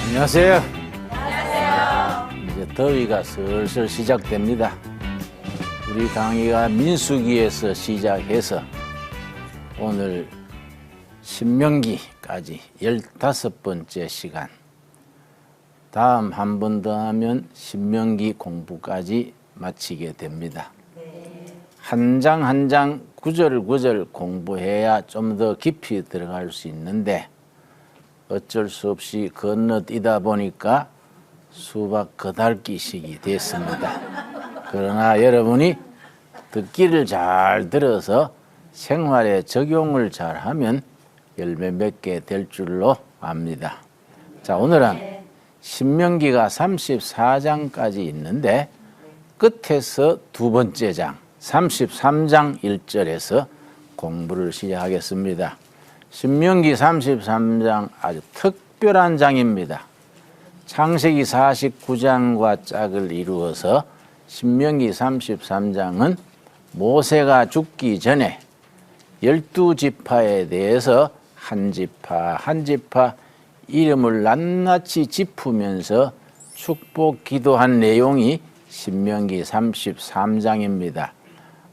안녕하세요. 안녕하세요. 이제 더위가 슬슬 시작됩니다. 우리 강의가 민수기에서 시작해서 오늘 신명기까지 15번째 시간. 다음 한 번 더 하면 신명기 공부까지 마치게 됩니다. 한 장 한 장 구절 공부해야 좀 더 깊이 들어갈 수 있는데 어쩔 수 없이 건너뛰다 보니까 수박 거달기식이 됐습니다. 그러나 여러분이 듣기를 잘 들어서 생활에 적용을 잘하면 열매 맺게 될 줄로 압니다. 자, 오늘은 신명기가 34장까지 있는데 끝에서 두 번째 장 33장 1절에서 공부를 시작하겠습니다. 신명기 33장 아주 특별한 장입니다. 창세기 49장과 짝을 이루어서 신명기 33장은 모세가 죽기 전에 12지파에 대해서 한 지파 한 지파 이름을 낱낱이 짚으면서 축복 기도한 내용이 신명기 33장입니다.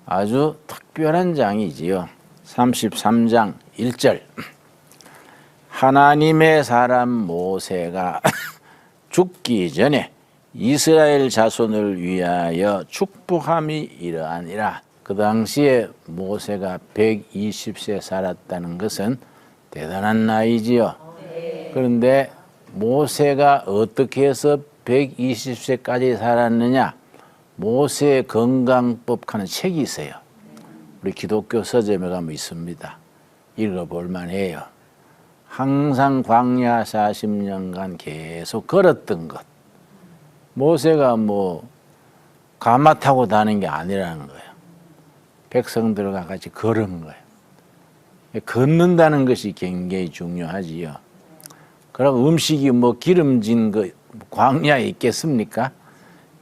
아주 특별한 장이지요. 33장 1절 하나님의 사람 모세가 죽기 전에 이스라엘 자손을 위하여 축복함이 이러하니라. 그 당시에 모세가 120세 살았다는 것은 대단한 나이지요. 그런데 모세가 어떻게 해서 120세까지 살았느냐? 모세의 건강법 하는 책이 있어요. 우리 기독교 서점에 가면 있습니다. 읽어볼 만해요. 항상 광야 40년간 계속 걸었던 것. 모세가 가마 타고 다니는 게 아니라는 거예요. 백성들과 같이 걸은 거예요. 걷는다는 것이 굉장히 중요하지요. 그럼 음식이 기름진 거 광야에 있겠습니까?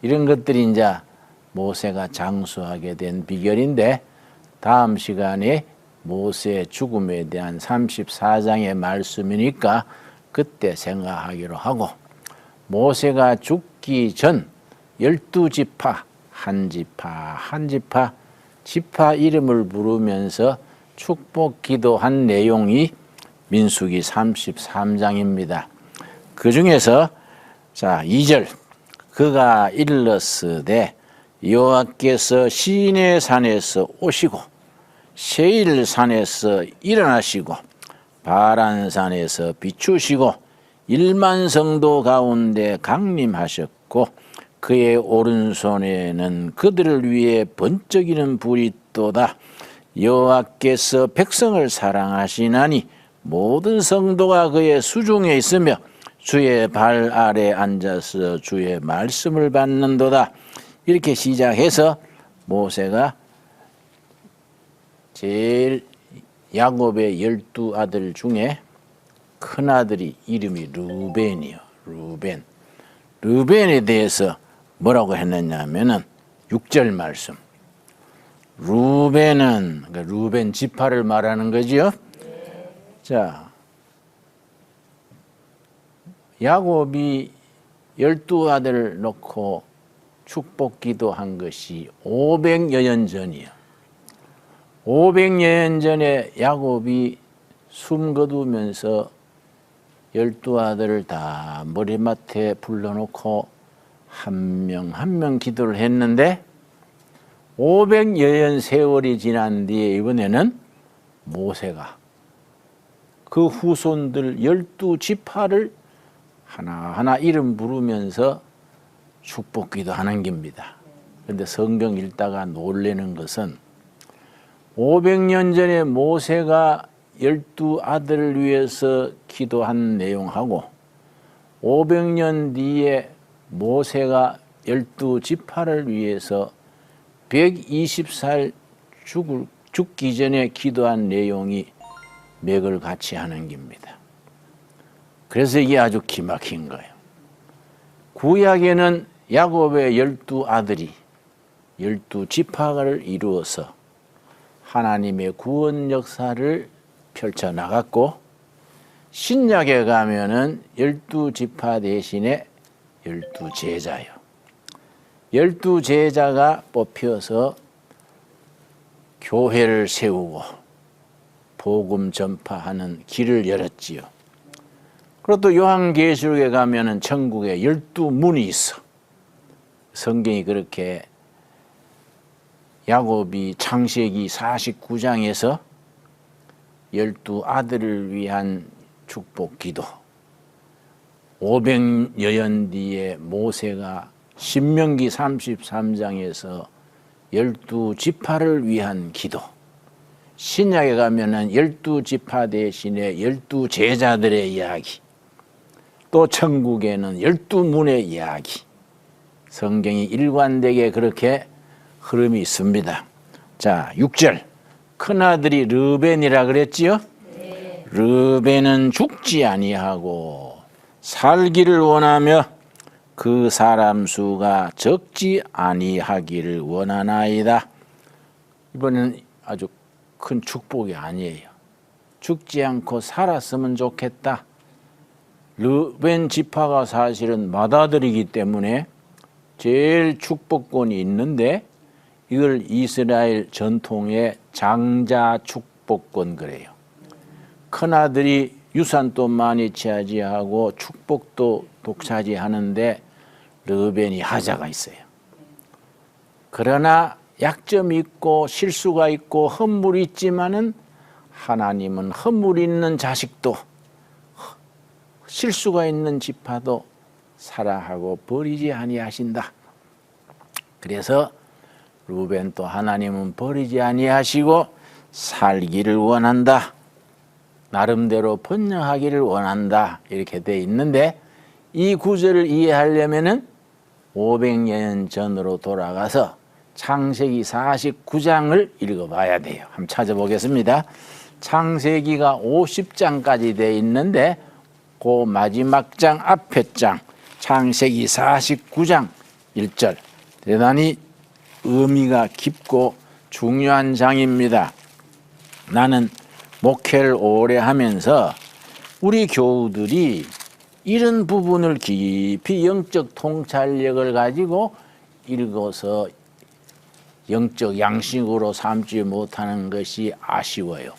이런 것들이 이제 모세가 장수하게 된 비결인데 다음 시간에 모세의 죽음에 대한 34장의 말씀이니까 그때 생각하기로 하고 모세가 죽기 전 12지파 한 지파 지파 이름을 부르면서 축복 기도한 내용이 민수기 33장입니다. 그 중에서 자 2절 그가 일렀으되 여호와께서 시내 산에서 오시고 세일 산에서 일어나시고 바란 산에서 비추시고 1만 성도 가운데 강림하셨고 그의 오른손에는 그들을 위해 번쩍이는 불이 있도다. 여호와께서 백성을 사랑하시나니 모든 성도가 그의 수중에 있으며 주의 발 아래 앉아서 주의 말씀을 받는도다. 이렇게 시작해서 모세가 제일 야곱의 12아들 중에 큰아들이 이름이 르벤이요. 르벤에 대해서 뭐라고 했느냐 하면은 6절 말씀. 르벤은 르벤 지파를 말하는 거지요. 자, 야곱이 12아들을 놓고 축복 기도한 것이 500여 년 전이요. 500여 년 전에 야곱이 숨 거두면서 12아들을 다 머리맡에 불러놓고 한 명 한 명 기도를 했는데 500여 년 세월이 지난 뒤에 이번에는 모세가 그 후손들 12지파를 하나하나 이름 부르면서 축복 기도하는 겁니다. 그런데 성경 읽다가 놀라는 것은 500년 전에 모세가 12아들을 위해서 기도한 내용하고 500년 뒤에 모세가 12지파를 위해서 120살 죽기 전에 기도한 내용이 맥을 같이 하는 겁니다. 그래서 이게 아주 기막힌 거예요. 구약에는 야곱의 12아들이 12지파를 이루어서 하나님의 구원 역사를 펼쳐나갔고 신약에 가면은 12지파 대신에 12제자요. 12제자가 뽑혀서 교회를 세우고 복음 전파하는 길을 열었지요. 그리고 또 요한계시록에 가면은 천국에 12문이 있어. 성경이 그렇게 야곱이 창세기 49장에서 12아들을 위한 축복 기도, 500여년 뒤에 모세가 신명기 33장에서 12지파를 위한 기도, 신약에 가면은 12지파 대신에 12제자들의 이야기, 또 천국에는 12문의 이야기, 성경이 일관되게 그렇게 흐름이 있습니다. 자, 6절. 큰아들이 르벤이라 그랬지요? 네. 르벤은 죽지 아니하고 살기를 원하며 그 사람 수가 적지 아니하기를 원하나이다. 이번에는 아주 큰 축복이 아니에요. 죽지 않고 살았으면 좋겠다. 르벤 지파가 사실은 맏아들이기 때문에 제일 축복권이 있는데 이걸 이스라엘 전통의 장자 축복권 그래요. 큰아들이 유산도 많이 차지하고 축복도 독차지하는데 르벤이 하자가 있어요. 그러나 약점이 있고 실수가 있고 흠물이 있지만은 하나님은 흠물 있는 자식도 실수가 있는 지파도 사랑하고 버리지 아니하신다. 그래서 르벤 또 하나님은 버리지 아니하시고 살기를 원한다. 나름대로 번영하기를 원한다. 이렇게 돼 있는데 이 구절을 이해하려면은 500년 전으로 돌아가서 창세기 49장을 읽어봐야 돼요. 한번 찾아보겠습니다. 창세기가 50장까지 돼 있는데 그 마지막 장 앞에 장 창세기 49장 1절 대단히 의미가 깊고 중요한 장입니다. 나는 목회를 오래 하면서 우리 교우들이 이런 부분을 깊이 영적 통찰력을 가지고 읽어서 영적 양식으로 삼지 못하는 것이 아쉬워요.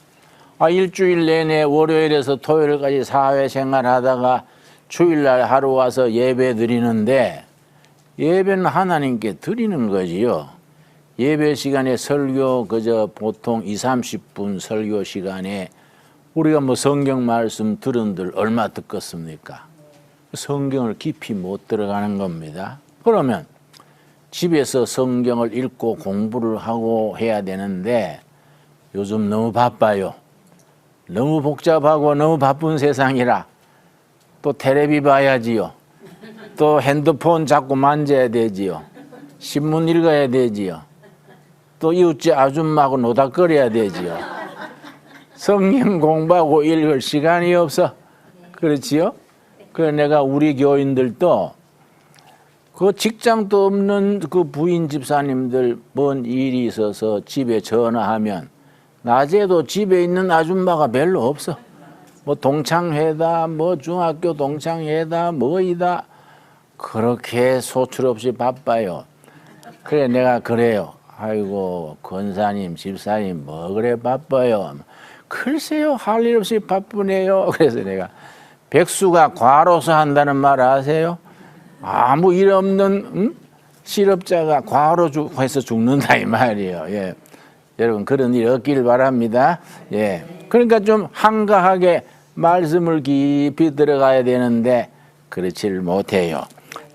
일주일 내내 월요일에서 토요일까지 사회생활 하다가 주일날 하루 와서 예배 드리는데 예배는 하나님께 드리는 거지요. 예배 시간에 설교 그저 보통 20-30분 설교 시간에 우리가 뭐 성경 말씀 들은들 얼마 듣겠습니까? 성경을 깊이 못 들어가는 겁니다. 그러면 집에서 성경을 읽고 공부를 하고 해야 되는데 요즘 너무 바빠요. 너무 복잡하고 너무 바쁜 세상이라 또 텔레비 봐야지요. 또 핸드폰 자꾸 만져야 되지요. 신문 읽어야 되지요. 또 이웃집 아줌마하고 노닥거려야 되지요. 성경 공부하고 읽을 시간이 없어. 그렇지요? 그래서 내가 우리 교인들도 그 직장도 없는 그 부인 집사님들 뭔 일이 있어서 집에 전화하면 낮에도 집에 있는 아줌마가 별로 없어. 뭐 동창회다, 뭐 중학교 동창회다, 뭐이다. 그렇게 소출 없이 바빠요. 그래 내가 그래요. 아이고 권사님, 집사님 뭐 그래 바빠요. 글쎄요 할 일 없이 바쁘네요. 그래서 내가 백수가 과로서 한다는 말 아세요? 아무 일 없는 실업자가 과로해서 죽는다 이 말이에요. 예. 여러분 그런 일 없기를 바랍니다. 예. 그러니까 좀 한가하게 말씀을 깊이 들어가야 되는데 그렇지를 못해요.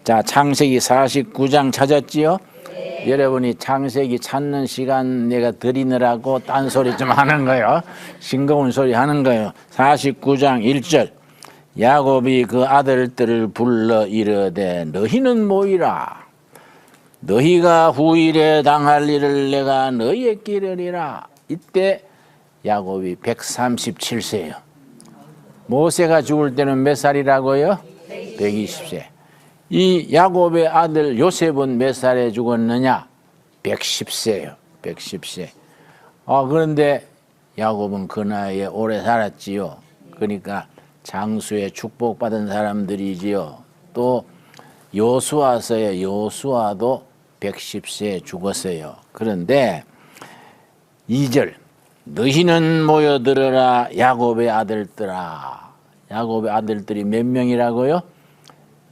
자, 창세기 49장 찾았지요? 네. 여러분이 창세기 찾는 시간 내가 드리느라고 딴소리 좀 하는 거예요. 싱거운 소리 하는 거예요. 49장 1절 야곱이 그 아들들을 불러 이르되 너희는 모이라. 너희가 후일에 당할 일을 내가 너희에게 이르리라. 이때 야곱이 137세예요. 모세가 죽을 때는 몇 살이라고요? 120세. 이 야곱의 아들 요셉은 몇 살에 죽었느냐? 110세예요. 110세. 그런데 야곱은 그 나이에 오래 살았지요. 그러니까 장수에 축복받은 사람들이지요. 또 요수아서에 요수아도 110세에 죽었어요. 그런데 2절 너희는 모여들어라 야곱의 아들들아. 야곱의 아들들이 몇 명이라고요?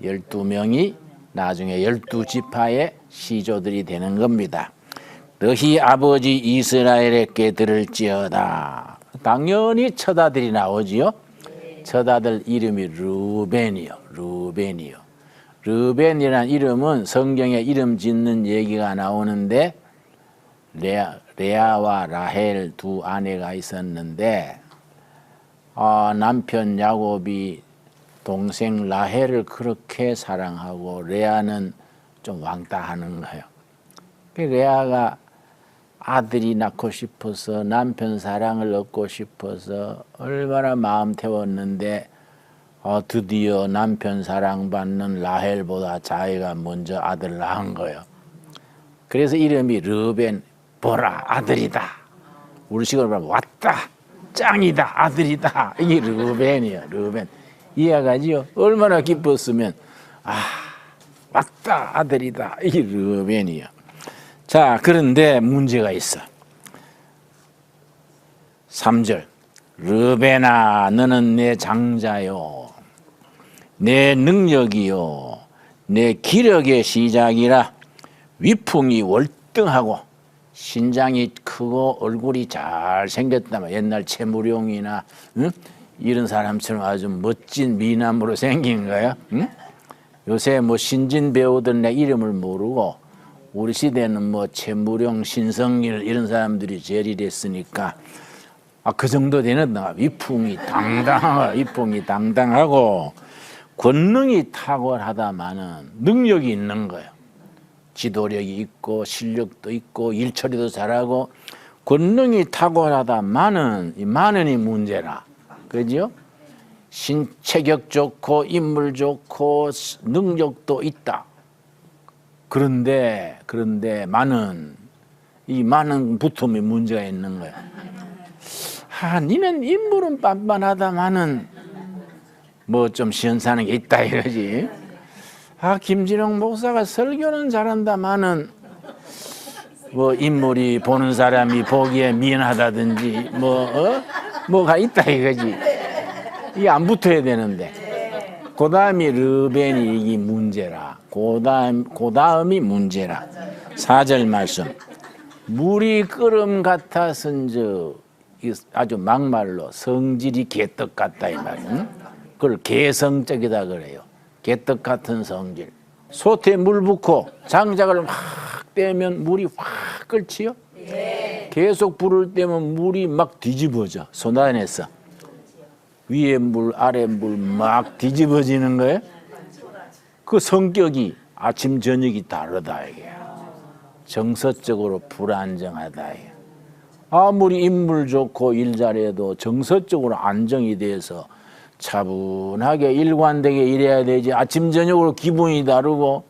12명이 나중에 12지파의 시조들이 되는 겁니다. 너희 아버지 이스라엘에게 들을지어다. 당연히 첫 아들이 나오지요. 첫 아들 이름이 르벤이요. 르벤이라는 이름은 성경에 이름 짓는 얘기가 나오는데 레아와 라헬 두 아내가 있었는데 남편 야곱이 동생 라헬을 그렇게 사랑하고 레아는 좀 왕따하는 거예요. 레아가 아들이 낳고 싶어서 남편 사랑을 얻고 싶어서 얼마나 마음 태웠는데 드디어 남편 사랑받는 라헬보다 자기가 먼저 아들 낳은 거예요. 그래서 이름이 르벤, 보라 아들이다. 우리식으로 말하면 왔다, 짱이다, 아들이다. 이게 르벤이에요. 르벤. 이해가지요? 얼마나 기뻤으면 왔다, 아들이다. 이게 르벤이에요. 자, 그런데 문제가 있어. 3절 르벤아 너는 내 장자요 내 능력이요 내 기력의 시작이라. 위풍이 월등하고 신장이 크고 얼굴이 잘생겼다면 옛날 채무룡이나 이런 사람처럼 아주 멋진 미남으로 생긴 거야. 요새 뭐 신진 배우들 내 이름을 모르고 우리 시대는 뭐 채무룡, 신성일 이런 사람들이 제일 됐으니까 그 정도 되는 위풍이 당당하고 권능이 탁월하다마는 능력이 있는 거예요. 지도력이 있고 실력도 있고 일처리도 잘하고 권능이 탁월하다마는 이 많은이 문제라. 그죠? 체격 좋고 인물 좋고 능력도 있다. 그런데 이 많은 붙음이 문제가 있는 거야. 니는 인물은 빤빤하다마는 뭐 좀 시원찮은 게 있다 이거지. 김진영 목사가 설교는 잘한다마는 뭐 인물이 보는 사람이 보기에 미안하다든지 뭐가 있다 이거지. 이게 안 붙어야 되는데. 그 다음이 르벤이 이게 문제라. 그 다음이 문제라. 4절 말씀. 물이 끓음 같았은즉 아주 막말로 성질이 개떡 같다 이 말이야. 그걸 개성적이다 그래요. 개떡 같은 성질. 솥에 물 붓고 장작을 확 떼면 물이 확 끓지요. 계속 불을 떼면 물이 막 뒤집어져. 손 안에서 위에 물 아래 물 막 뒤집어지는 거예요. 그 성격이 아침 저녁이 다르다 이게. 정서적으로 불안정하다 이게. 아무리 인물 좋고 일 잘해도 정서적으로 안정이 돼서 차분하게 일관되게 일해야 되지. 아침 저녁으로 기분이 다르고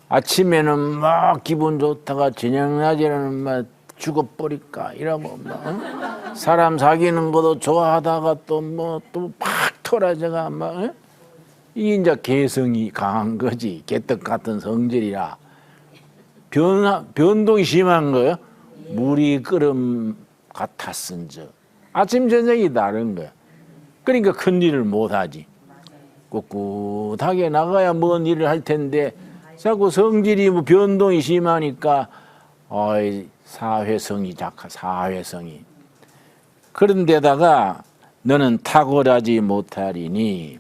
아침에는 막 기분 좋다가 저녁 낮에는 막 죽어버릴까 이러고 사람 사귀는 것도 좋아하다가 또 팍 털어져가 이게 이제 개성이 강한 거지. 개떡 같은 성질이라 변동이 심한 거예요. 물이 끓음 같았은즉 아침 저녁이 다른 거야. 그러니까 큰 일을 못하지. 꿋꿋하게 나가야 뭔 일을 할 텐데 자꾸 성질이 변동이 심하니까 사회성이 그런데다가 너는 탁월하지 못하리니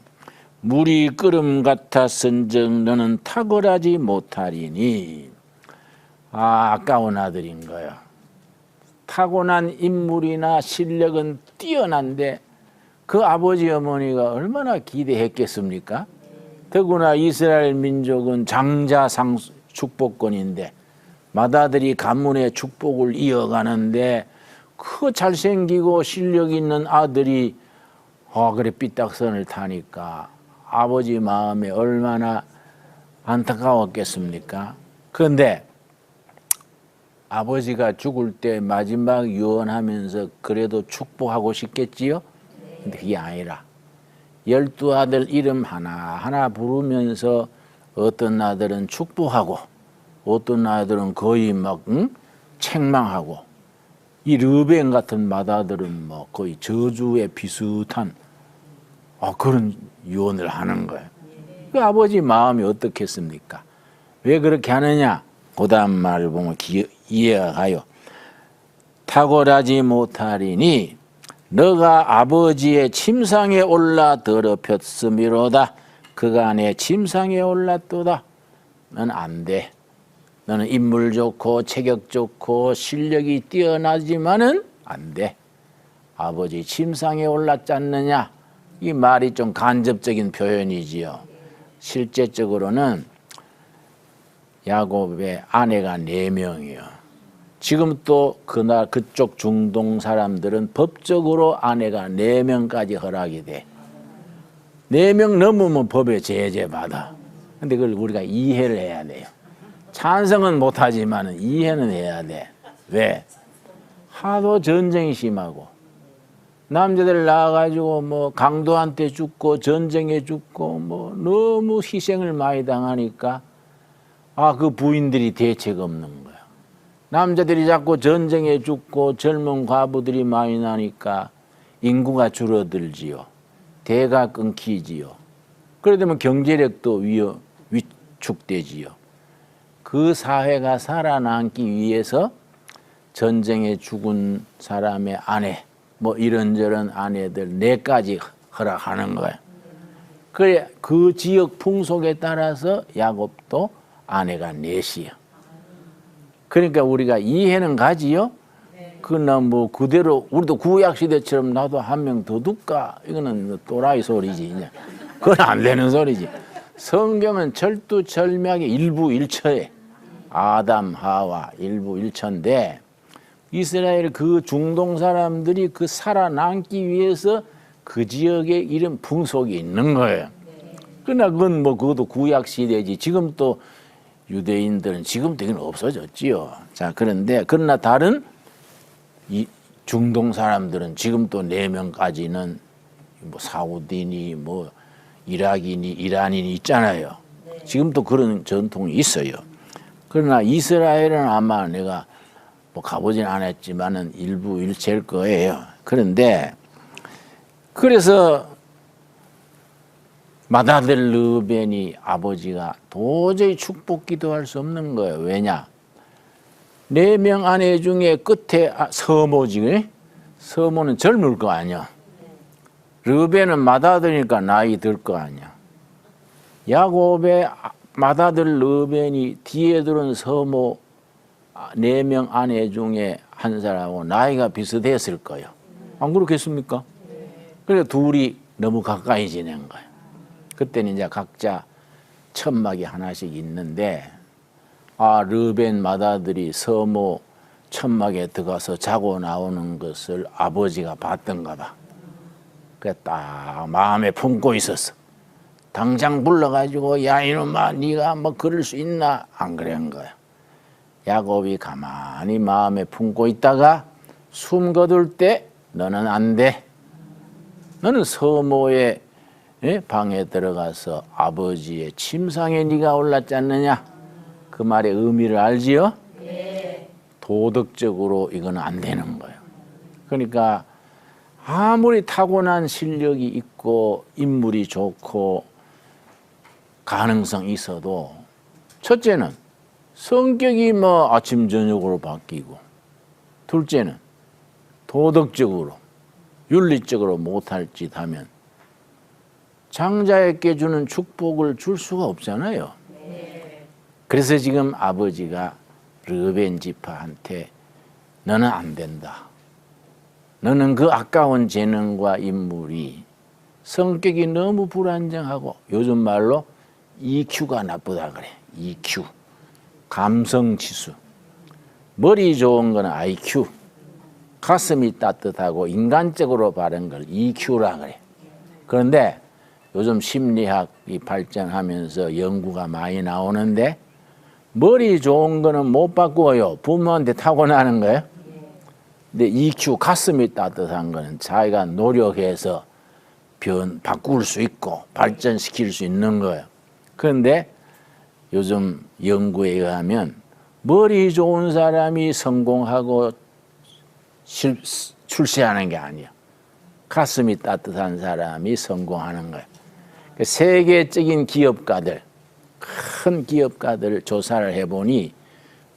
물이 끓음 같았은즉 너는 탁월하지 못하리니. 아까운 아들인 거야. 타고난 인물이나 실력은 뛰어난데 그 아버지 어머니가 얼마나 기대했겠습니까? 더구나 이스라엘 민족은 장자 축복권인데 맏아들이 가문의 축복을 이어가는데 그 잘생기고 실력 있는 아들이 그래 삐딱선을 타니까 아버지 마음에 얼마나 안타까웠겠습니까? 그런데 아버지가 죽을 때 마지막 유언하면서 그래도 축복하고 싶겠지요? 근데 그게 아니라 12 아들 이름 하나하나 부르면서 어떤 아들은 축복하고 어떤 아들은 거의 막 책망하고, 이 르벤 같은 맏아들은 뭐 거의 저주에 비슷한 그런 유언을 하는 거예요. 그 아버지 마음이 어떻겠습니까? 왜 그렇게 하느냐? 그 다음 말을 보면 이해가 가요. 탁월하지 못하리니 너가 아버지의 침상에 올라 더럽혔음이로다. 그가 내 침상에 올랐도다. 넌 안 돼. 너는 인물 좋고 체격 좋고 실력이 뛰어나지만은 안 돼. 아버지 침상에 올랐지 않느냐? 이 말이 좀 간접적인 표현이지요. 실제적으로는 야곱의 아내가 4명이요. 지금 또 그날 그쪽 중동 사람들은 법적으로 아내가 4명까지 허락이 돼. 4명 넘으면 법에 제재받아. 근데 그걸 우리가 이해를 해야 돼요. 찬성은 못하지만 이해는 해야 돼. 왜? 하도 전쟁이 심하고 남자들 나와가지고 뭐 강도한테 죽고 전쟁에 죽고 뭐 너무 희생을 많이 당하니까 그 부인들이 대책 없는 거야. 남자들이 자꾸 전쟁에 죽고 젊은 과부들이 많이 나니까 인구가 줄어들지요. 대가 끊기지요. 그러다 보면 경제력도 위축되지요. 그 사회가 살아남기 위해서 전쟁에 죽은 사람의 아내, 뭐 이런저런 아내들 4가지 허락하는 거예요. 그래, 그 지역 풍속에 따라서 야곱도 아내가 4이요. 그러니까 우리가 이해는 가지요. 그러나 뭐 그대로 우리도 구약시대처럼 나도 한 명 더 둘까? 이거는 또라이 소리지. 그건 안 되는 소리지. 성경은 철두철미하게 일부일처에 아담, 하와 일부일처인데 이스라엘 그 중동 사람들이 그 살아남기 위해서 그 지역에 이런 풍속이 있는 거예요. 그러나 그건 뭐 그것도 구약시대지. 지금 또 유대인들은 지금 되긴 없어졌지요. 자, 그러나 다른 이 중동 사람들은 지금 또 4명까지는 뭐 사우디니 뭐 이라키니 이란인이 있잖아요. 지금도 그런 전통이 있어요. 그러나 이스라엘은 아마 내가 뭐 가보진 않았지만은 일부일체일 거예요. 그런데 그래서 맏아들 르벤이 아버지가 도저히 축복 기도할 수 없는 거예요. 왜냐? 4명 아내 중에 끝에 서모지. 서모는 젊을 거 아니야. 르벤은 맏아들이니까 나이 들 거 아니야. 야곱의 맏아들 르벤이 뒤에 들은 서모 4명 아내 중에 한 사람하고 나이가 비슷했을 거예요. 안 그렇겠습니까? 그래서 둘이 너무 가까이 지낸 거예요. 그때는 이제 각자 천막이 하나씩 있는데 르벤 맏아들이 서모 천막에 들어가서 자고 나오는 것을 아버지가 봤던가 봐. 그래 딱 마음에 품고 있었어. 당장 불러가지고 야 이놈아 네가 뭐 그럴 수 있나? 안 그런 거야. 야곱이 가만히 마음에 품고 있다가 숨 거둘 때 너는 안 돼. 너는 서모의 방에 들어가서 아버지의 침상에 네가 올랐지 않느냐? 그 말의 의미를 알지요? 네. 도덕적으로 이건 안 되는 거예요. 그러니까 아무리 타고난 실력이 있고 인물이 좋고 가능성이 있어도 첫째는 성격이 뭐 아침 저녁으로 바뀌고 둘째는 도덕적으로 윤리적으로 못할 짓 하면 장자에게 주는 축복을 줄 수가 없잖아요. 그래서 지금 아버지가 르벤 지파한테 너는 안 된다. 너는 그 아까운 재능과 인물이 성격이 너무 불안정하고 요즘 말로 EQ가 나쁘다 그래. EQ. 감성지수. 머리 좋은 건 IQ. 가슴이 따뜻하고 인간적으로 바른 걸 EQ라 그래. 그런데 요즘 심리학이 발전하면서 연구가 많이 나오는데 머리 좋은 거는 못 바꾸어요. 부모한테 타고나는 거예요. 근데 EQ, 가슴이 따뜻한 거는 자기가 노력해서 바꿀 수 있고 발전시킬 수 있는 거예요. 그런데 요즘 연구에 의하면 머리 좋은 사람이 성공하고 출세하는 게 아니야. 가슴이 따뜻한 사람이 성공하는 거야. 세계적인 기업가들, 큰 기업가들 조사를 해보니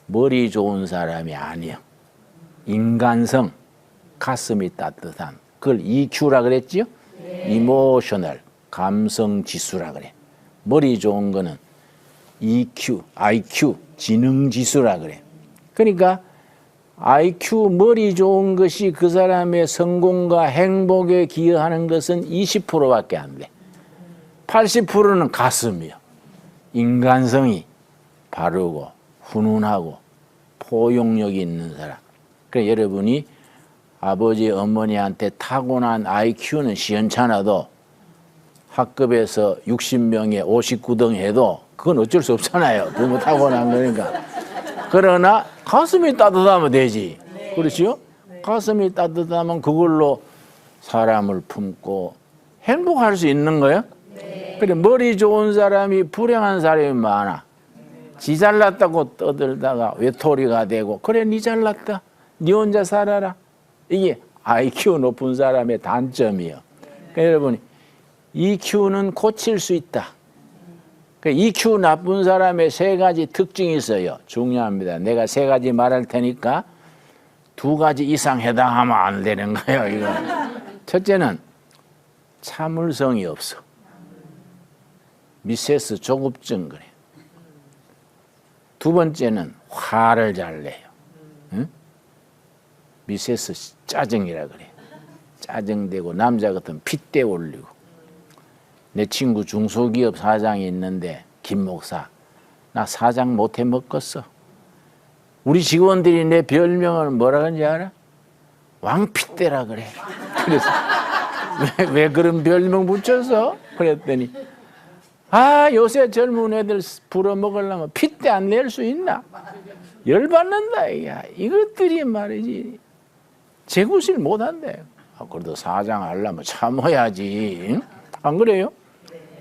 머리 좋은 사람이 아니야. 인간성, 가슴이 따뜻한, 그걸 EQ라 그랬지요? 이모셔널, 감성 지수라 그래. 머리 좋은 거는 EQ, IQ, 지능 지수라 그래. 그러니까 IQ, 머리 좋은 것이 그 사람의 성공과 행복에 기여하는 것은 20%밖에 안 돼. 80%는 가슴이요. 인간성이 바르고 훈훈하고 포용력이 있는 사람. 그러니까 여러분이 아버지, 어머니한테 타고난 IQ는 시원찮아도 학급에서 60명에 59등 해도 그건 어쩔 수 없잖아요. 부모 타고난 거니까. 그러나 가슴이 따뜻하면 되지. 그렇지요? 가슴이 따뜻하면 그걸로 사람을 품고 행복할 수 있는 거예요. 그래, 머리 좋은 사람이 불행한 사람이 많아. 지 잘났다고 떠들다가 외톨이가 되고, 그래, 니 잘났다. 니 혼자 살아라. 이게 IQ 높은 사람의 단점이에요. 그러니까 여러분, EQ는 고칠 수 있다. 그러니까 EQ 나쁜 사람의 세 가지 특징이 있어요. 중요합니다. 내가 세 가지 말할 테니까 두 가지 이상 해당하면 안 되는 거예요. 이거. 첫째는 참을성이 없어. 미세스 조급증 그래. 두 번째는 화를 잘 내요. 응? 미세스 짜증이라 그래. 짜증되고 남자 같으면 핏대 올리고. 내 친구 중소기업 사장이 있는데 김 목사, 나 사장 못해 먹겠어. 우리 직원들이 내 별명을 뭐라 그런지 알아? 왕핏대라 그래. 그래서 왜 그런 별명 붙였어? 그랬더니 요새 젊은 애들 부려먹으려면 핏대 안 낼 수 있나? 열받는다. 야, 이것들이 말이지 재구실 못한대. 그래도 사장 하려면 참아야지. 안 그래요?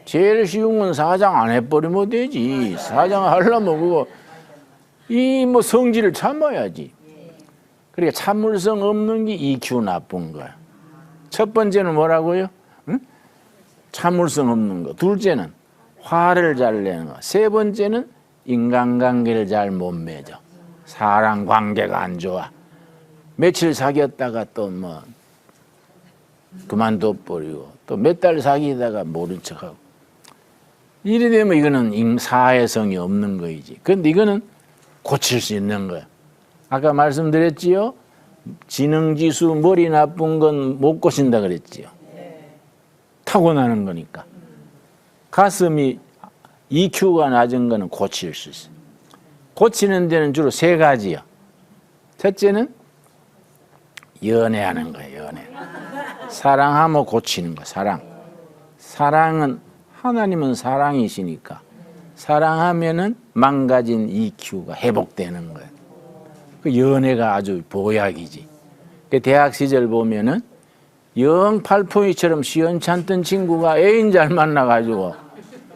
제일 쉬운 건 사장 안 해버리면 되지. 사장 하려면 그거 뭐 성질을 참아야지. 그러니까 참을성 없는 게 EQ 나쁜 거야. 첫 번째는 뭐라고요? 응? 참을성 없는 거. 둘째는 화를 잘 내는 거. 세 번째는 인간관계를 잘 못 맺어. 사람 관계가 안 좋아. 며칠 사귀었다가 또 뭐 그만둬 버리고 또 몇 달 사귀다가 모른 척하고. 이래 되면 이거는 사회성이 없는 거이지. 그런데 이거는 고칠 수 있는 거야. 아까 말씀드렸지요? 지능지수 머리 나쁜 건 못 고친다 그랬지요. 타고나는 거니까. 가슴이 EQ가 낮은 거는 고칠 수 있어요. 고치는 데는 주로 세 가지요. 첫째는 연애하는 거예요. 연애. 사랑하면 고치는 거. 사랑은 하나님은 사랑이시니까 사랑하면은 망가진 EQ가 회복되는 거예요. 그 연애가 아주 보약이지. 그 대학 시절 보면은 영 팔포이처럼 시원찮던 친구가 애인 잘 만나가지고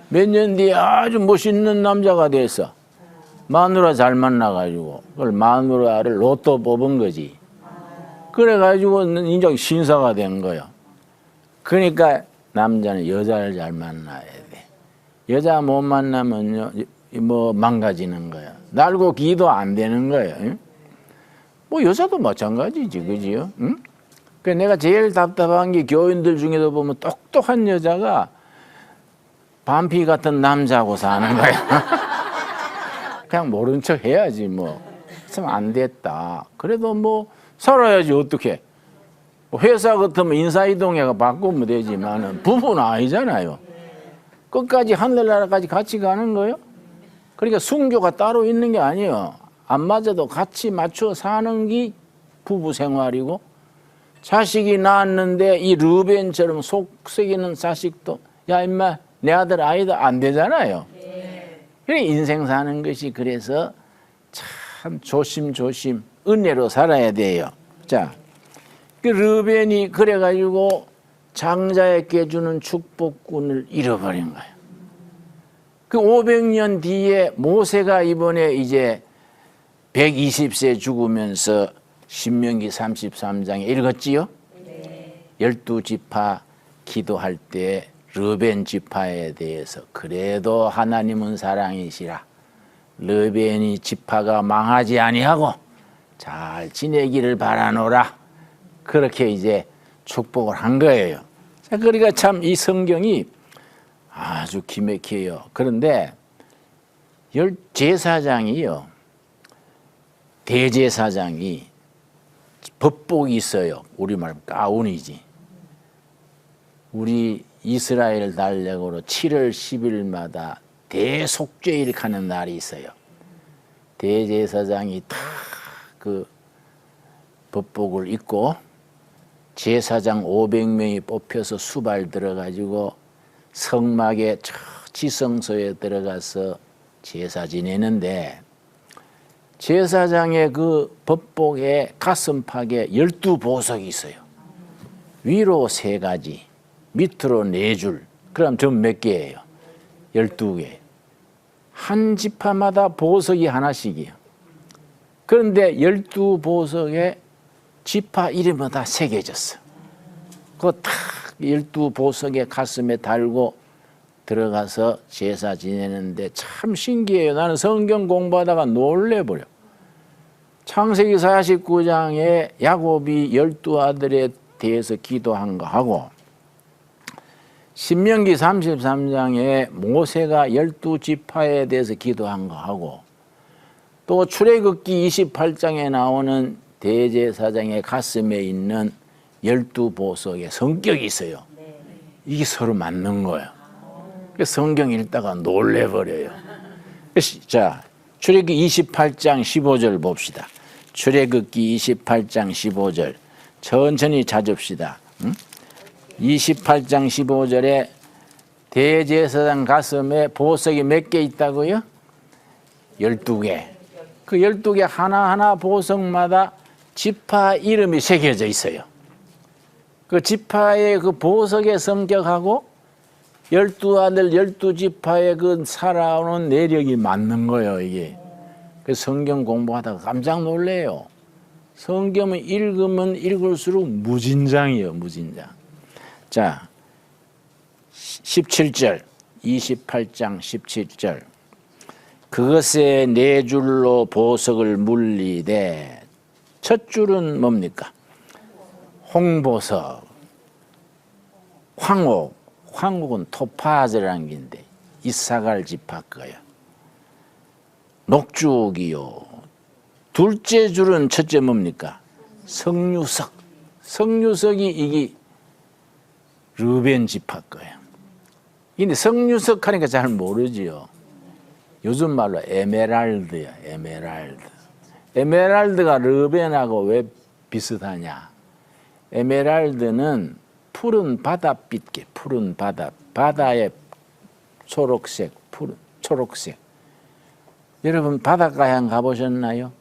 몇 년 뒤에 아주 멋있는 남자가 돼서 마누라 잘 만나가지고 그걸 마누라를 로또 뽑은 거지. 그래가지고 인정 신사가 된 거예요. 그러니까 남자는 여자를 잘 만나야 돼. 여자 못 만나면요, 뭐 망가지는 거야. 날고 기도 안 되는 거예요. 응? 뭐 여자도 마찬가지지, 그지요? 응? 그 내가 제일 답답한 게 교인들 중에도 보면 똑똑한 여자가 반피 같은 남자하고 사는 거야. 그냥 모른 척 해야지 뭐. 있으면 안 됐다. 그래도 뭐 살아야지 어떻게. 회사 같으면 인사이동해가 바꾸면 되지만 부부는 아니잖아요. 끝까지 하늘나라까지 같이 가는 거예요. 그러니까 순교가 따로 있는 게 아니에요. 안 맞아도 같이 맞춰 사는 게 부부 생활이고, 자식이 낳았는데 이 르벤처럼 속썩이는 자식도 야 임마 내 아들 아이다 안 되잖아요. 그래 인생 사는 것이 그래서 참 조심조심 은혜로 살아야 돼요. 자, 그 르벤이 그래가지고 장자에게 주는 축복군을 잃어버린 거예요. 그 500년 뒤에 모세가 이번에 이제 120세 죽으면서 신명기 33장에 읽었지요? 네. 12지파 기도할 때 르벤 지파에 대해서 그래도 하나님은 사랑이시라. 르벤이 지파가 망하지 아니하고 잘 지내기를 바라노라. 그렇게 이제 축복을 한 거예요. 자, 그러니까 참 이 성경이 아주 기맥혀요. 그런데 제사장이요. 대제사장이 법복이 있어요. 우리말 가운이지. 우리 이스라엘 달력으로 7월 10일마다 대속죄일 하는 날이 있어요. 대제사장이 다 그 법복을 입고 제사장 500명이 뽑혀서 수발 들어가지고 성막에 저 지성소에 들어가서 제사 지내는데 제사장의 그 법복에 가슴팍에 12보석이 있어요. 위로 3가지, 밑으로 4줄. 그럼 전 몇 개예요? 12개. 한 지파마다 보석이 하나씩이에요. 그런데 12보석에 지파 이름은 다 새겨졌어. 그거 탁 12보석에 가슴에 달고 들어가서 제사 지내는데 참 신기해요. 나는 성경 공부하다가 놀래버려. 창세기 49장에 야곱이 12아들에 대해서 기도한 거 하고 신명기 33장에 모세가 12지파에 대해서 기도한 거 하고 또 출애굽기 28장에 나오는 대제사장의 가슴에 있는 12보석의 성격이 있어요. 이게 서로 맞는 거예요. 성경 읽다가 놀래버려요. 자, 출애굽기 28장 15절 봅시다. 출애굽기 28장 15절 천천히 찾읍시다. 28장 15절에 대제사장 가슴에 보석이 몇 개 있다고요? 12개. 그 12개 하나하나 보석마다 지파 이름이 새겨져 있어요. 그 지파의 그 보석의 성격하고 12아들 12지파의 그 살아오는 내력이 맞는 거예요, 이게. 그래서 성경 공부하다가 깜짝 놀래요. 성경을 읽으면 읽을수록 무진장이에요, 무진장. 자, 17절, 28장 17절. 그것에 4줄로 보석을 물리되 첫 줄은 뭡니까? 홍보석, 황옥. 황옥은 토파즈라는 게 있는데 이사갈 지파 거예요. 녹죽이요. 둘째 줄은 첫째 뭡니까? 석류석. 석류석이 이게 르벤 지파 거예요. 근데 석류석 하니까 잘 모르지요. 요즘 말로 에메랄드야, 에메랄드. 에메랄드가 르벤하고 왜 비슷하냐? 에메랄드는 푸른 바다빛게, 푸른 바다, 바다의 초록색, 푸른 초록색. 여러분 바닷가 향 가보셨나요?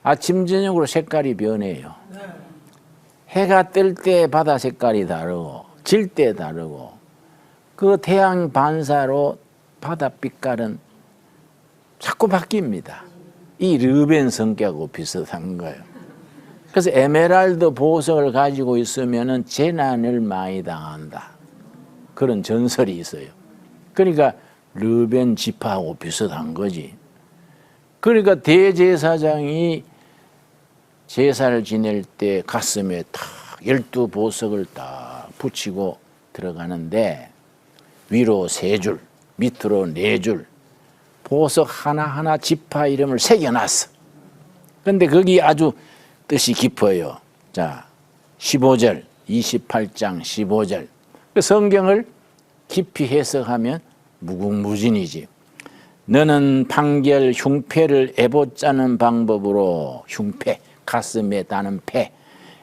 아침 저녁으로 색깔이 변해요. 해가 뜰 때 바다 색깔이 다르고 질 때 다르고 그 태양 반사로 바다 빛깔은 자꾸 바뀝니다. 이 르벤 성격하고 비슷한 거예요. 그래서 에메랄드 보석을 가지고 있으면은 재난을 많이 당한다. 그런 전설이 있어요. 그러니까 르벤 지파하고 비슷한 거지. 그러니까 대제사장이 제사를 지낼 때 가슴에 탁 12보석을 딱 붙이고 들어가는데 위로 3줄, 밑으로 4줄 보석 하나하나 지파 이름을 새겨놨어. 그런데 거기 아주 뜻이 깊어요. 자, 15절, 28장 15절. 성경을 깊이 해석하면 무궁무진이지. 너는 판결 흉패를 에봇 짜는 방법으로 흉패, 가슴에 다는 패,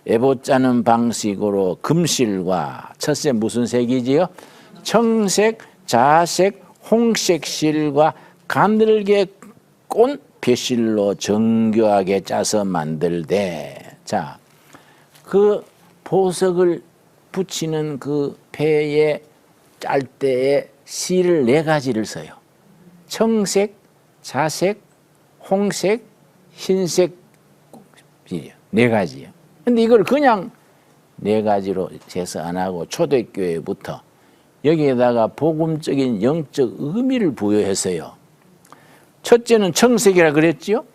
에봇 짜는 방식으로 금실과 첫째 무슨 색이지요? 청색, 자색, 홍색 실과 가늘게 꼰 배실로 정교하게 짜서 만들되. 자, 그 보석을 붙이는 그 배에 짤대에 실을 4가지를 써요. 청색, 자색, 홍색, 흰색 비요. 4가지요. 근데 이걸 그냥 4가지로 재서 안 하고 초대교회부터 여기에다가 복음적인 영적 의미를 부여했어요. 첫째는 청색이라 그랬지요?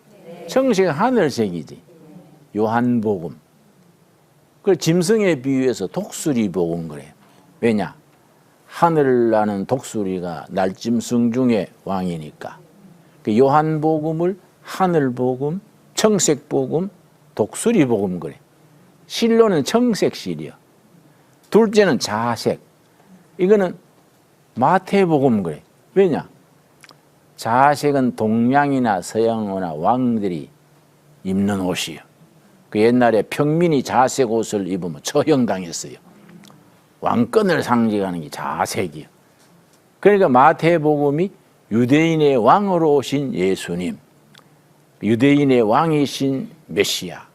청색은 하늘색이지. 요한복음. 그걸 짐승에 비유해서 독수리 복음 그래요. 왜냐? 하늘을 나는 독수리가 날짐승 중에 왕이니까. 그 요한복음을 하늘복음, 청색복음, 독수리복음 그래. 실로는 청색실이요. 둘째는 자색. 이거는 마태복음 그래. 왜냐? 자색은 동양이나 서양어나 왕들이 입는 옷이요. 그 옛날에 평민이 자색 옷을 입으면 처형당했어요. 왕권을 상징하는 게 자색이요. 그러니까 마태복음이 유대인의 왕으로 오신 예수님, 유대인의 왕이신 메시아,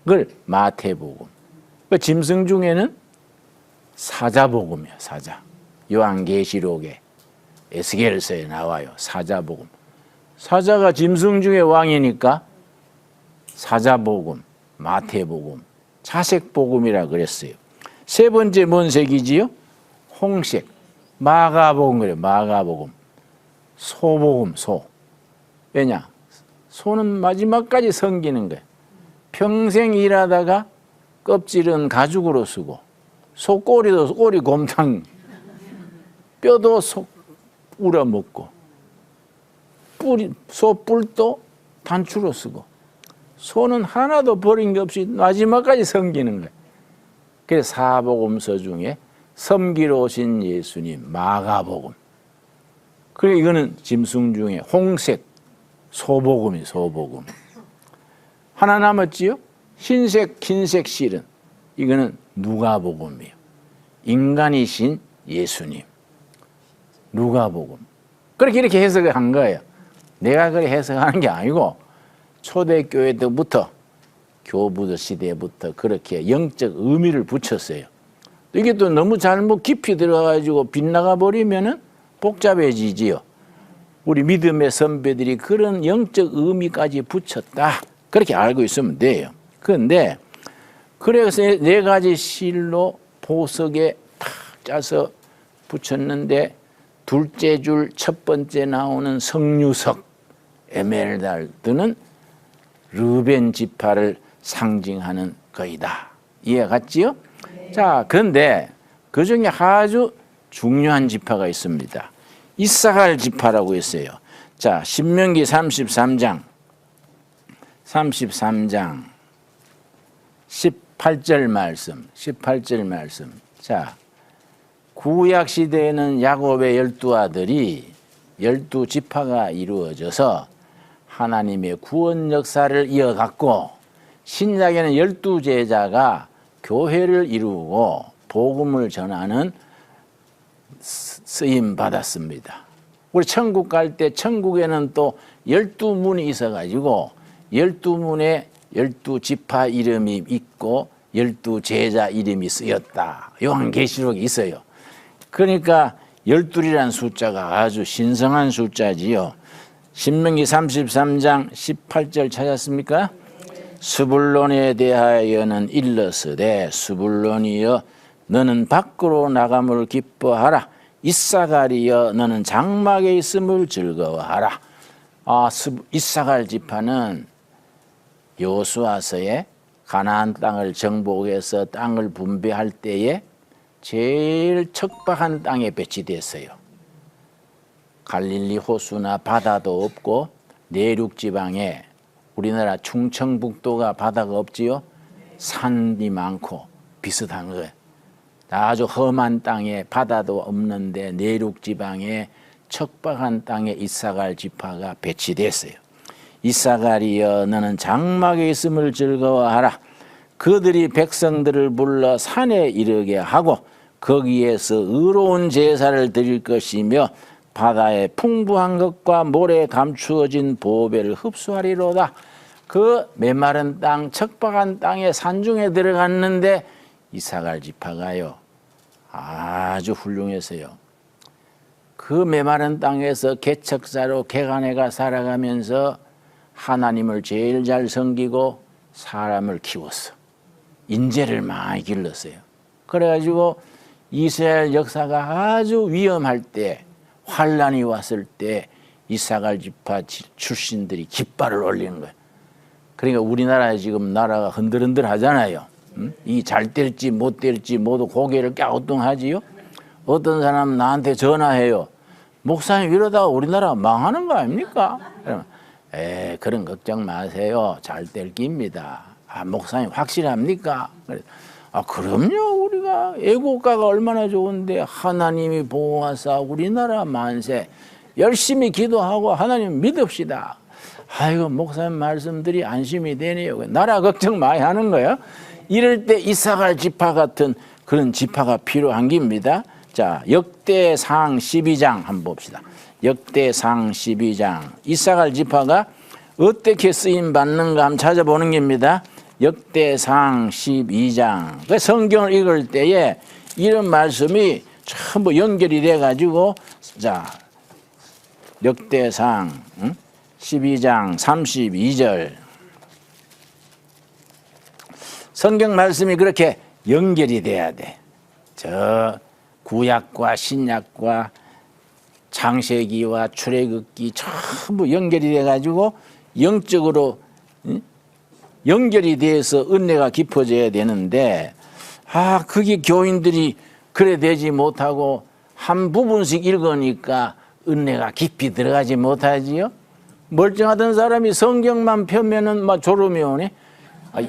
그걸 마태복음. 그 짐승 중에는 사자복음이에요. 사자. 요한계시록에 에스겔서에 나와요. 사자복음. 사자가 짐승 중에 왕이니까 사자복음, 마태복음, 자색복음이라 그랬어요. 세 번째 뭔 색이지요? 홍색. 마가복음 그래요. 마가복음. 소복음, 소. 왜냐? 소는 마지막까지 섬기는 거예요. 평생 일하다가 껍질은 가죽으로 쓰고, 소 꼬리도 꼬리 곰탕, 뼈도 소 우려 먹고, 소 뿔도 단추로 쓰고, 소는 하나도 버린 게 없이 마지막까지 섬기는 거예요. 그래서 사복음서 중에 섬기러 오신 예수님, 마가복음. 그리고 이거는 짐승 중에 홍색, 소복음이 소복음. 하나 남았지요? 흰색, 흰색 실은 이거는 누가복음이에요. 인간이신 예수님. 누가복음. 그렇게 이렇게 해석을 한 거예요. 내가 그렇게 해석하는 게 아니고 초대교회 때부터 교부들 시대부터 그렇게 영적 의미를 붙였어요. 이게 또 너무 잘못 깊이 들어가지고 빗나가 버리면은 복잡해지지요. 우리 믿음의 선배들이 그런 영적 의미까지 붙였다. 그렇게 알고 있으면 돼요. 그런데 그래서 4가지 실로 보석에 탁 짜서 붙였는데 둘째 줄 첫 번째 나오는 석류석 에메랄드는 르벤 지파를 상징하는 거이다. 이해 갔지요? 네. 자, 그런데 그 중에 아주 중요한 지파가 있습니다. 이사갈 지파라고 있어요. 자, 신명기 33장 18절 말씀. 자, 구약 시대에는 야곱의 12아들이 12지파가 이루어져서 하나님의 구원 역사를 이어갔고, 신약에는 12제자가 교회를 이루고 복음을 전하는 쓰임 받았습니다. 우리 천국 갈 때 천국에는 또 12문이 있어가지고 12문에 12지파 이름이 있고 12제자 이름이 쓰였다. 요한계시록에 있어요. 그러니까 12이라는 숫자가 아주 신성한 숫자지요. 신명기 33장 18절 찾았습니까? 스불론에 대하여는 일러스되 스불론이여 너는 밖으로 나감을 기뻐하라. 이사갈이여 너는 장막에 있음을 즐거워하라. 이사갈 지파는 여호수아서에 가나안 땅을 정복해서 땅을 분배할 때에 제일 척박한 땅에 배치됐어요. 갈릴리 호수나 바다도 없고 내륙 지방에 우리나라 충청북도가 바다가 없지요. 산이 많고 비슷한 거예요. 아주 험한 땅에 바다도 없는데 내륙 지방에 척박한 땅에 이사갈 지파가 배치됐어요. 이사갈이여 너는 장막에 있음을 즐거워하라. 그들이 백성들을 불러 산에 이르게 하고 거기에서 의로운 제사를 드릴 것이며 바다에 풍부한 것과 모래에 감추어진 보배를 흡수하리로다. 그 메마른 땅, 척박한 땅에 산중에 들어갔는데 이사갈 지파가요 아주 훌륭해서요. 그 메마른 땅에서 개척자로 개간해가 살아가면서 하나님을 제일 잘 섬기고 사람을 키웠어. 인재를 많이 길렀어요. 그래가지고 이스라엘 역사가 아주 위험할 때, 환란이 왔을 때 이사갈 지파 출신들이 깃발을 올리는 거예요. 그러니까 우리나라 지금 나라가 흔들흔들 하잖아요. 이 잘 될지 못 될지 모두 고개를 갸우뚱하지요. 어떤 사람 나한테 전화해요. 목사님 이러다가 우리나라 망하는 거 아닙니까? 그러면 그런 걱정 마세요. 잘 될 깁니다. 아, 목사님 확실합니까? 그럼요. 우리가 애국가가 얼마나 좋은데 하나님이 보호하사 우리나라 만세. 열심히 기도하고 하나님 믿읍시다. 아이고 목사님 말씀들이 안심이 되네요. 나라 걱정 많이 하는 거예요. 이럴 때 이사갈 지파 같은 그런 지파가 필요한 겁니다. 자, 역대상 12장 한번 봅시다. 역대상 12장. 이사갈 지파가 어떻게 쓰임 받는가 한번 찾아보는 겁니다. 역대상 12장. 그 성경을 읽을 때에 이런 말씀이 전부 연결이 돼 가지고 자, 역대상 12장 32절. 성경 말씀이 그렇게 연결이 돼야 돼. 저 구약과 신약과 창세기와 출애굽기 전부 연결이 돼 가지고 영적으로 연결이 돼서 은혜가 깊어져야 되는데 그게 교인들이 그래 되지 못하고 한 부분씩 읽으니까 은혜가 깊이 들어가지 못하지요. 멀쩡하던 사람이 성경만 펴면은 막 졸음이 오네.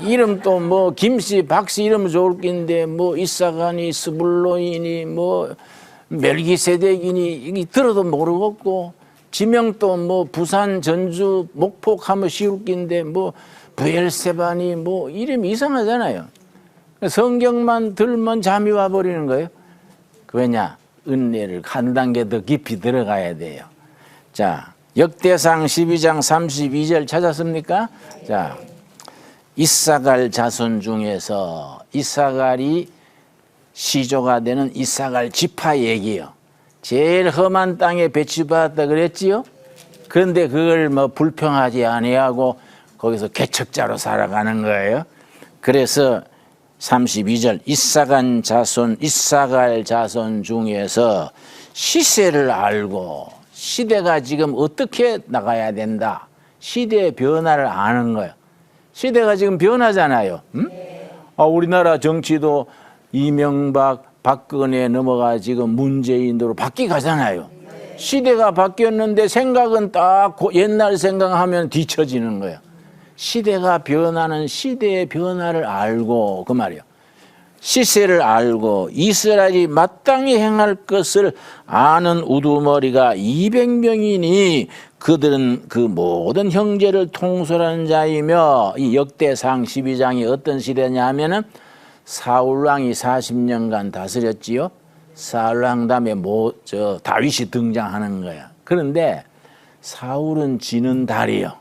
이름도 뭐 김씨 박씨 이름 좋을 낀데 뭐 이사가니 스불로이니 뭐 멜기세덱이니 이게 들어도 모르겠고 지명도 뭐 부산 전주 목포 하면 쉬울 낀데 뭐 부엘세바니 뭐 이름이 이상하잖아요. 성경만 들면 잠이 와버리는 거예요. 왜냐? 은혜를 한 단계 더 깊이 들어가야 돼요. 자, 역대상 12장 32절 찾았습니까? 자, 이사갈 자손 중에서 이사갈이 시조가 되는 이사갈 지파 얘기요. 제일 험한 땅에 배치받았다 그랬지요. 그런데 그걸 뭐 불평하지 아니하고 거기서 개척자로 살아가는 거예요. 그래서 32절 이사갈 자손 중에서 시세를 알고 시대가 지금 어떻게 나가야 된다. 시대의 변화를 아는 거예요. 시대가 지금 변하잖아요. 우리나라 정치도 이명박, 박근혜 넘어가 지금 문재인으로 바뀌가잖아요. 시대가 바뀌었는데 생각은 딱 옛날 생각하면 뒤처지는 거예요. 시대가 변하는 시대의 변화를 알고 그 말이에요. 시세를 알고 이스라엘이 마땅히 행할 것을 아는 우두머리가 200명이니 그들은 그 모든 형제를 통솔하는 자이며 이 역대상 12장이 어떤 시대냐 하면은 사울왕이 40년간 다스렸지요. 사울왕 다음에 다윗이 등장하는 거야. 그런데 사울은 지는 달이요.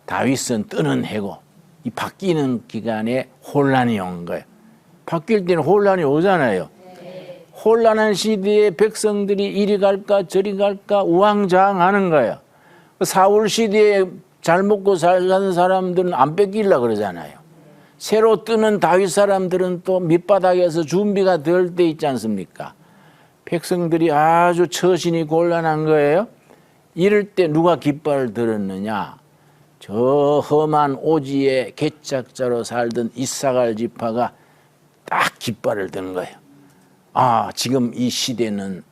다윗은 뜨는 해고 이 바뀌는 기간에 혼란이 온 거예요. 바뀔 때는 혼란이 오잖아요. 혼란한 시대에 백성들이 이리 갈까 저리 갈까 우왕좌왕하는 거예요. 사울 시대에 잘 먹고 살는 사람들은 안 뺏기려고 그러잖아요. 새로 뜨는 다윗 사람들은 또 밑바닥에서 준비가 될 때 있지 않습니까? 백성들이 아주 처신이 곤란한 거예요. 이럴 때 누가 깃발을 들었느냐? 저 험한 오지에 개척자로 살던 이사갈 지파가 딱 깃발을 든 거예요. 지금 이 시대는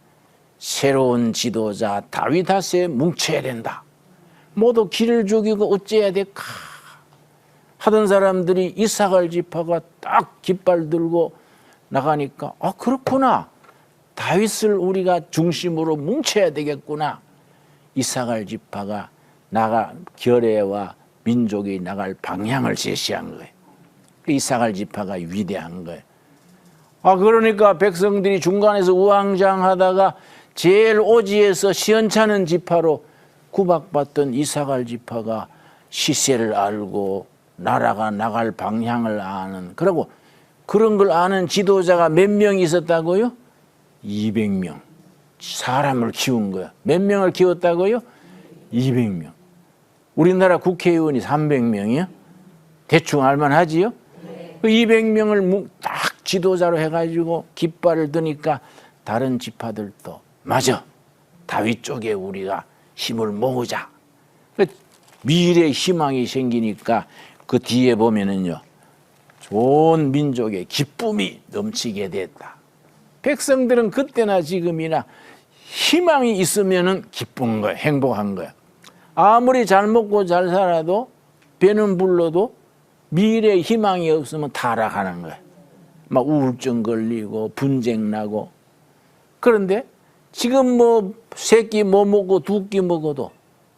새로운 지도자 다윗한테 뭉쳐야 된다. 모두 길을 죽이고 어째야 될까 하던 사람들이 이사갈 지파가 딱 깃발 들고 나가니까 그렇구나. 다윗을 우리가 중심으로 뭉쳐야 되겠구나. 이사갈 지파가 결례와 민족이 나갈 방향을 제시한 거예요. 이사갈 지파가 위대한 거예요. 그러니까 백성들이 중간에서 우왕좌왕하다가 제일 오지에서 시원찮은 지파로 구박받던 이사갈 지파가 시세를 알고 나라가 나갈 방향을 아는 그리고 그런 걸 아는 지도자가 몇 명 있었다고요? 200명. 사람을 키운 거야. 몇 명을 키웠다고요? 200명. 우리나라 국회의원이 300명이요? 대충 알만하지요? 그 200명을 딱 지도자로 해가지고 깃발을 드니까 다른 지파들도 맞아. 다윗 쪽에 우리가 힘을 모으자. 미래의 희망이 생기니까 그 뒤에 보면은요. 좋은 민족의 기쁨이 넘치게 됐다. 백성들은 그때나 지금이나 희망이 있으면은 기쁜 거야. 행복한 거야. 아무리 잘 먹고 잘 살아도 배는 불러도 미래의 희망이 없으면 타락하는 거야. 막 우울증 걸리고 분쟁 나고. 그런데 지금 뭐 세 끼 뭐 먹고 두 끼 먹어도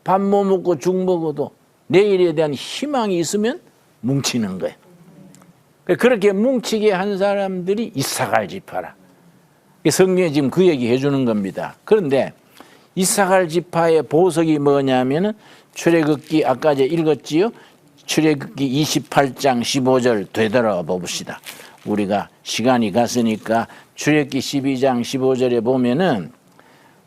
밥 뭐 먹고 죽 먹어도 내일에 대한 희망이 있으면 뭉치는 거야. 그렇게 뭉치게 한 사람들이 이사갈 지파라. 성경에 지금 그 얘기 해주는 겁니다. 그런데 이사갈 지파의 보석이 뭐냐면은 출애굽기 아까 이제 읽었지요. 출애굽기 28장 15절 되돌아 봅시다. 우리가 시간이 갔으니까 출애굽기 12장 15절에 보면은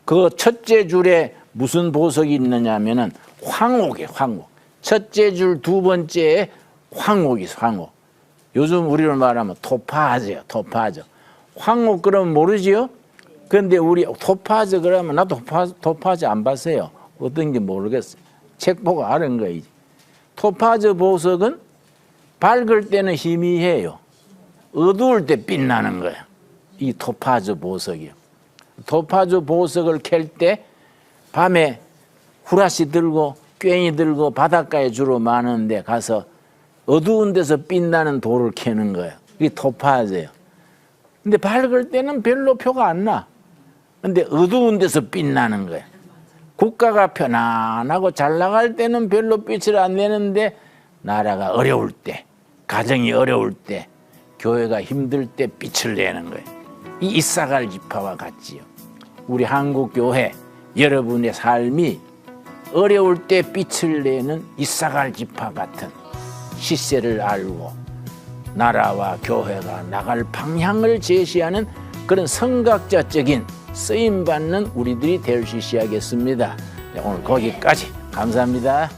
그 첫째 줄에 무슨 보석이 있느냐면은 황옥이에요. 황옥. 첫째 줄 두 번째에 황옥이 있어. 황옥. 요즘 우리로 말하면 토파즈요. 토파즈. 황옥 그러면 모르지요? 그런데 우리 토파즈 그러면 나도 토파즈 안 봤어요. 어떤지 모르겠어요. 책 보고 아는 거이지. 토파즈 보석은 밝을 때는 희미해요. 어두울 때 빛나는 거예요. 이 토파즈 보석이요. 토파즈 보석을 캘 때 밤에 후라시 들고 괭이 들고 바닷가에 주로 많은데 가서 어두운 데서 빛나는 돌을 캐는 거예요. 이게 토파즈예요. 근데 밝을 때는 별로 표가 안 나. 근데 어두운 데서 빛나는 거예요. 국가가 편안하고 잘 나갈 때는 별로 빛을 안 내는데 나라가 어려울 때, 가정이 어려울 때, 교회가 힘들 때 빛을 내는 거예요. 이 이사갈 지파와 같지요. 우리 한국 교회 여러분의 삶이 어려울 때 빛을 내는 이사갈 지파 같은 시세를 알고 나라와 교회가 나갈 방향을 제시하는 그런 선각자적인 쓰임받는 우리들이 될 수 있어야겠습니다. 오늘 거기까지 감사합니다.